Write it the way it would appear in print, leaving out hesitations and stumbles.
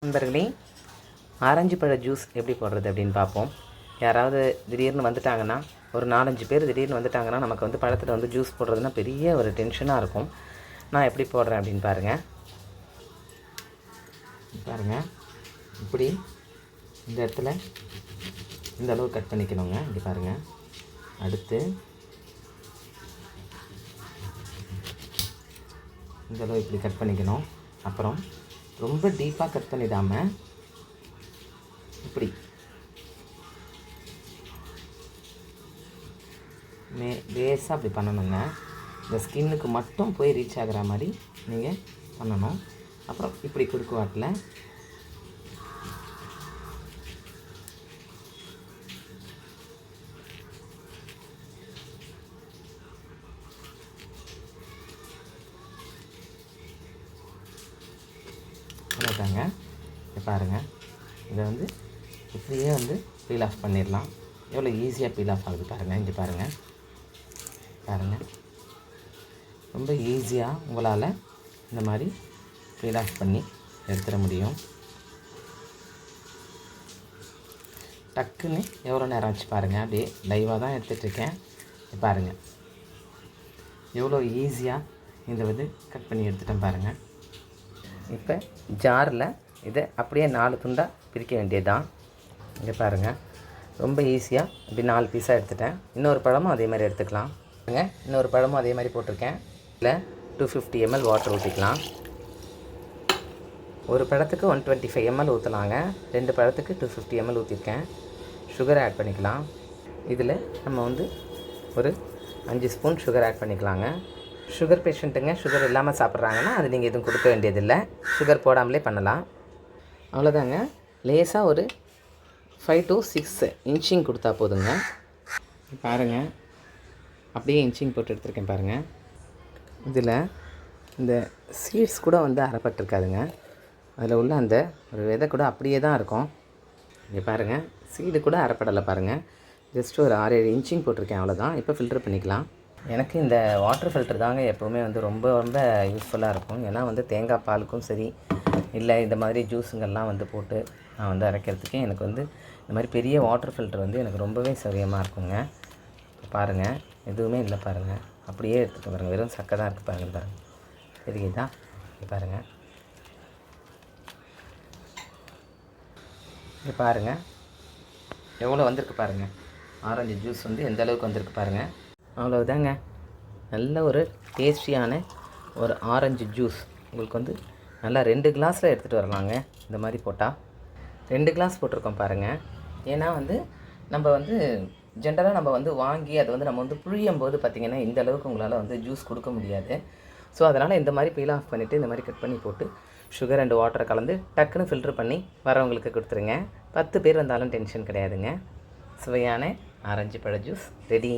நண்பர்களே, ஆரஞ்சு பழ ஜூஸ் எப்படி போடுறது அப்படின்னு பார்ப்போம். யாராவது திடீர்னு வந்துட்டாங்கன்னா, ஒரு 4-5 பேர் திடீர்னு வந்துட்டாங்கன்னா, நமக்கு வந்து பழத்தில் வந்து ஜூஸ் போடுறதுனா பெரிய ஒரு டென்ஷனாக இருக்கும். நான் எப்படி போடுறேன் அப்படின்னு பாருங்கள். இப்படி இந்த இடத்துல இந்த அளவு கட் பண்ணிக்கணுங்க. இப்படி பாருங்கள். அடுத்து இந்த அளவு இப்படி கட் பண்ணிக்கணும். அப்புறம் ரொம்ப டீப்பாக கட் பண்ணிடாமல் இப்படி லேசாக அப்படி பண்ணணுங்க. இந்த ஸ்கின்னுக்கு மட்டும் போய் ரீச் ஆகிற மாதிரி நீங்கள் பண்ணணும். அப்புறம் இப்படி குறுக்கு வாட்டில் அவ்வளோதாங்க. பாருங்கள், இதை வந்து இப்படியே வந்து பீல் ஆஃப் பண்ணிடலாம். எவ்வளோ ஈஸியாக பீல் ஆஃப் ஆகுது பாருங்கள். இங்கே பாருங்கள், ரொம்ப ஈஸியாக உங்களால் இந்த மாதிரி பீல் ஆஃப் பண்ணி எடுத்துட முடியும். டக்குன்னு எவ்வளோ நேரம் ஆச்சு பாருங்கள். அப்படியே லைவாக தான் எடுத்துகிட்ருக்கேன். பாருங்கள் எவ்வளோ ஈஸியாக இந்த வந்து கட் பண்ணி எடுத்துட்டேன் பாருங்கள். இப்போ ஜாரில் இதை அப்படியே 4 துண்டாக பிரிக்க வேண்டியது தான். இங்கே பாருங்கள், ரொம்ப ஈஸியாக இப்படி 4 பீஸாக எடுத்துட்டேன். இன்னொரு பழமும் அதே மாதிரி எடுத்துக்கலாம். இன்னொரு பழமும் அதே மாதிரி போட்டிருக்கேன். இதில் 250 ml வாட்டர் ஊற்றிக்கலாம். ஒரு பழத்துக்கு 125 ml ஊற்றலாங்க. 2 பழத்துக்கு 250 ml ஊற்றிருக்கேன். சுகர் ஆட் பண்ணிக்கலாம். இதில் நம்ம வந்து ஒரு 5 ஸ்பூன் சுகர் ஆட் பண்ணிக்கலாங்க. சுகர் பேஷண்ட்டுங்க சுகர் இல்லாமல் சாப்பிட்றாங்கன்னா அது நீங்கள் எதுவும் கொடுக்க வேண்டியதில்லை. சுகர் போடாமலே பண்ணலாம். அவ்வளோதாங்க. லேசாக ஒரு 5 to 6 இன்ச்சிங் கொடுத்தா போதுங்க. பாருங்கள், அப்படியே இன்ச்சிங் போட்டு எடுத்துருக்கேன் பாருங்கள். இதில் இந்த சீட்ஸ் கூட வந்து அரைப்பட்டிருக்காதுங்க. அதில் உள்ள அந்த ஒரு விதை கூட அப்படியே தான் இருக்கும். இங்கே பாருங்கள், சீடு கூட அரைப்படலை பாருங்கள். ஜஸ்ட் ஒரு 6-7 இன்ச்சிங் போட்டிருக்கேன், அவ்வளோதான். இப்போ ஃபில்ட்ரு பண்ணிக்கலாம். எனக்கு இந்த வாட்டர் ஃபில்ட்ரு தாங்க எப்போவுமே வந்து ரொம்ப ரொம்ப யூஸ்ஃபுல்லாக இருக்கும். ஏன்னா வந்து தேங்காய் பாலுக்கும் சரி, இல்லை இந்த மாதிரி ஜூஸுங்கள்லாம் வந்து போட்டு நான் வந்து அரைக்கிறதுக்கே எனக்கு வந்து இந்த மாதிரி பெரிய வாட்டர் ஃபில்ட்ரு வந்து எனக்கு ரொம்பவே சௌரியமாக இருக்குங்க. இப்போ பாருங்கள், எதுவுமே இல்லை பாருங்கள். அப்படியே எடுத்துகிட்டு பாருங்கள். வெறும் சக்கை தான் இருக்குது பாருங்கள். தெரியுதா? இங்கே பாருங்கள், இங்கே பாருங்கள் எவ்வளோ வந்திருக்கு பாருங்கள். ஆரஞ்சு ஜூஸ் வந்து எந்த அளவுக்கு வந்திருக்கு பாருங்கள். அவ்வளோதாங்க. நல்ல ஒரு டேஸ்டியான ஒரு ஆரஞ்சு ஜூஸ் உங்களுக்கு வந்து நல்லா 2 கிளாஸில் எடுத்துகிட்டு வரலாங்க. இந்த மாதிரி போட்டால் 2 கிளாஸ் போட்டிருக்கோம் பாருங்கள். ஏன்னா வந்து நம்ம வந்து ஜென்ரலாக நம்ம வந்து வாங்கி அதை வந்து நம்ம வந்து புழியும் போது பார்த்திங்கன்னா இந்த அளவுக்கு உங்களால் வந்து ஜூஸ் கொடுக்க முடியாது. ஸோ அதனால் இந்த மாதிரி பீல் ஆஃப் பண்ணிவிட்டு இந்த மாதிரி கட் பண்ணி போட்டு சுகர் அண்ட் வாட்டரை கலந்து டக்குன்னு ஃபில்ட்ரு பண்ணி வரவங்களுக்கு கொடுத்துருங்க. 10 பேர் வந்தாலும் டென்ஷன் கிடையாதுங்க. சுவையான ஆரஞ்சு பழ ஜூஸ் ரெடி.